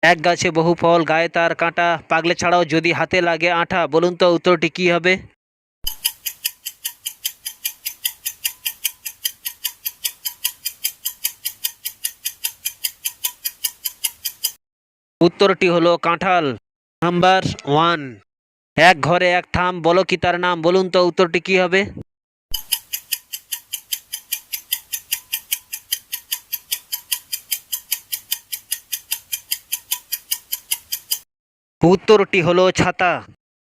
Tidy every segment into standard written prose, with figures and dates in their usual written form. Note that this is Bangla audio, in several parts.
এক গাছে বহু ফল, গায়ে তার কাঁটা, পাগলে ছাড়াও যদি হাতে লাগে আঠা। বলুন তো উত্তরটি কি হবে? উত্তরটি হলো কাঁঠাল। Number one. এক ঘরে এক থাম, বলো কি তার নাম? বলুন তো উত্তরটি কি হবে? উত্তরটি হলো ছাতা।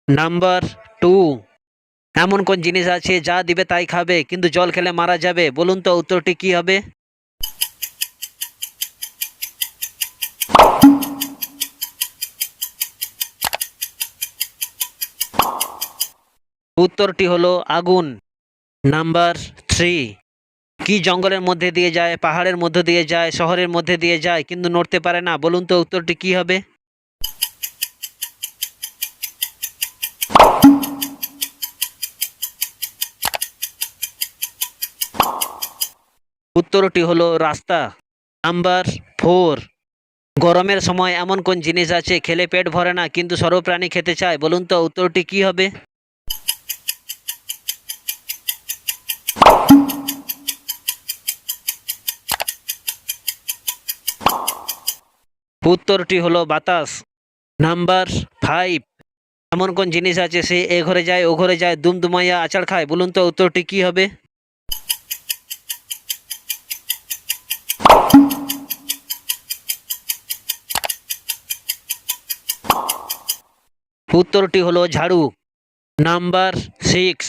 Number two. এমন কোন জিনিস আছে যা দিবে তাই খাবে কিন্তু জল খেলে মারা যাবে? বলুন তো উত্তরটি কি হবে? উত্তরটি হলো আগুন। Number three. কি জঙ্গলের মধ্যে দিয়ে যায়, পাহাড়ের মধ্যে দিয়ে যায়, শহরের মধ্যে দিয়ে যায় কিন্তু নড়তে পারে না? বলুন তো উত্তরটি কি হবে? উত্তরটি হলো রাস্তা। Number four. গরমের সময় এমন কোন জিনিস আছে খেলে পেট ভরে না কিন্তু সর্বপ্রাণী খেতে চায়? বলুন তো উত্তরটি কি হবে? উত্তরটি হলো বাতাস। Number five. এমন কোন জিনিস আছে সে এ ঘরে যায় ও ঘরে যায়, দুমদুমাইয়া আচার খায়? বলুন তো উত্তরটি কি হবে? উত্তরটি হলো ঝাড়ু। Number six.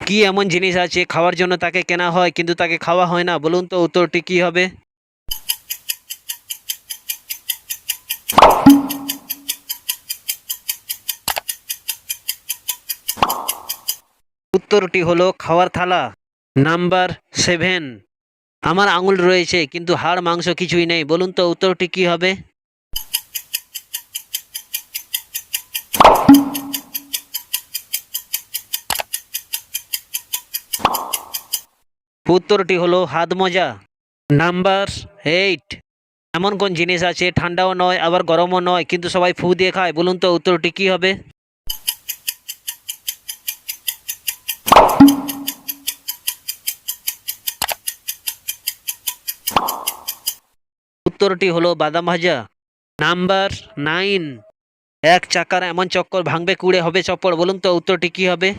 কি এমন জিনিস আছে খাওয়ার জন্য তাকে কেনা হয় কিন্তু তাকে খাওয়া হয় না? বলুন তো উত্তরটি কি হবে? উত্তরটি হলো খাওয়ার থালা। Number seven. আমার আঙুল রয়েছে কিন্তু হাড় মাংস কিছুই নেই। বলুন তো উত্তরটি কি হবে? উত্তরটি হলো হাত মোজা। Number eight. এমন কোন জিনিস আছে ঠান্ডাও নয় আবার গরমও নয় কিন্তু সবাই ফু দিয়ে খায়? বলুন তো উত্তরটি কি হবে? উত্তরটি হলো বাদাম ভাজা। Number nine. এক চাকার এমন চক্কর ভাঙবে কুড়ে হবে চপ্পড়। বলুন তো উত্তরটি কি হবে?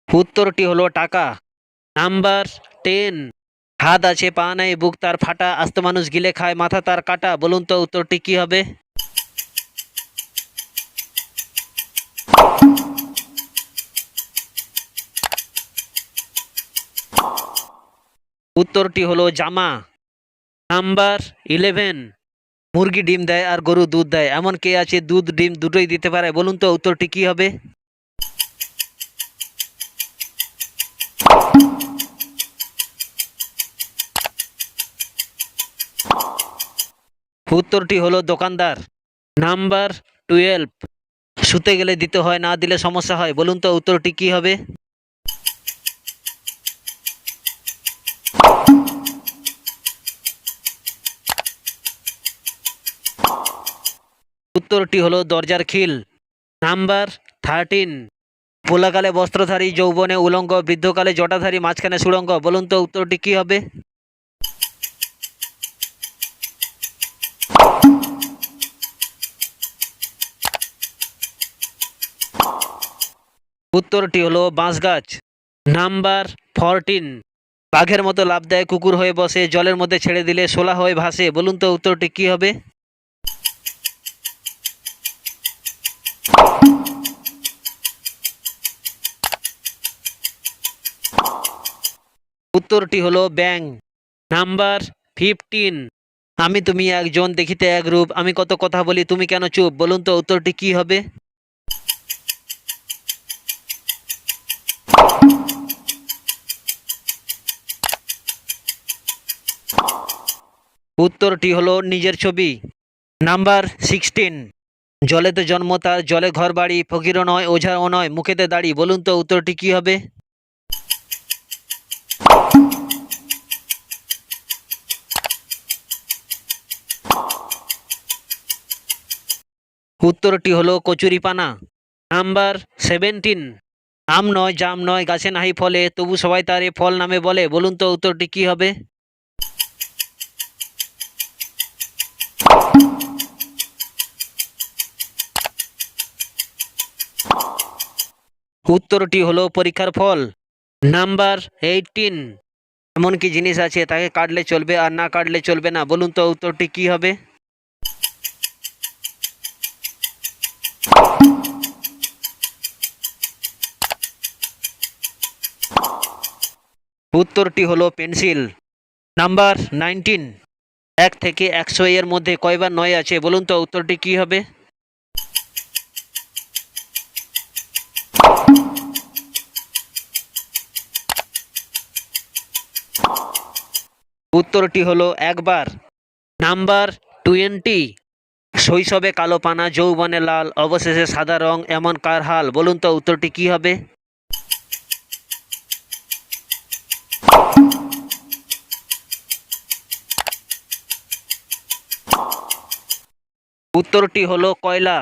উত্তরটি হলো টাকা। Number ten. হাত আছে পা নাই বুক তার ফাটা, আস্ত মানুষ গিলে খায় মাথা তার কাটা। বলুন তো উত্তরটি কি হবে? উত্তরটি হলো জামা। Number eleven. মুরগি ডিম দেয় আর গরু দুধ দেয়, এমন কে আছে দুধ ডিম দুটোই দিতে পারে? বলুন তো উত্তরটি কি হবে? উত্তরটি হলো দোকানদার। Number twelve. শুতে গেলে দিতে হয়, না দিলে সমস্যা হয়। বলুন তো উত্তরটি কি হবে? উত্তরটি হলো দরজার খিল। Number thirteen. পোলাকালে বস্ত্রধারী, যৌবনে উলঙ্গ, বৃদ্ধকালে জটাধারী, মাঝখানে সুড়ঙ্গ। বলুন তো উত্তরটি কি হবে? উত্তরটি হলো বাঁশ গাছ। Number fourteen. বাঘের মতো লাফ দেয়, কুকুর হয়ে বসে, জলের মধ্যে ছেড়ে দিলে শোলা হয়ে ভাসে। বলুন তো উত্তরটি কি হবে? উত্তরটি হলো ব্যাঙ। Number fifteen. আমি তুমি একজন, দেখিতে এক রূপ, আমি কত কথা বলি তুমি কেন চুপ? বলুন তো উত্তরটি কি হবে? উত্তরটি হলো নিজের ছবি। Number sixteen. জলেতে জন্ম তার, জলে ঘর বাড়ি, ফকিরও নয়, ওঝাও নয়, মুখেতে দাড়ি। বলুন তো উত্তরটি কি হবে? উত্তরটি হলো কচুরিপানা। নাম্বার 17। আম নয়, জাম নয়, গাছে নাহি ফলে, তবু সবাই তারে ফল নামে বলে। বলুন তো উত্তরটি কি হবে? উত্তরটি হলো পরীক্ষার ফল। নাম্বার 18। এমন কি জিনিস আছে তাকে কাটলে চলবে আর না কাটলে চলবে না? বলুন তো উত্তরটি কি হবে? উত্তরটি হলো পেন্সিল। নাম্বার 19। 1 থেকে 100 এর মধ্যে কয়বার নয় আছে? বলুন তো উত্তরটি কি হবে? উত্তরটি হলো একবার। নাম্বার 20। শৈশবে কালো পানা, যৌবনে লাল, অবশেষে সাদা রং, এমন কার হাল? বলুন তো উত্তরটি কি হবে? উত্তরটি হলো কয়লা।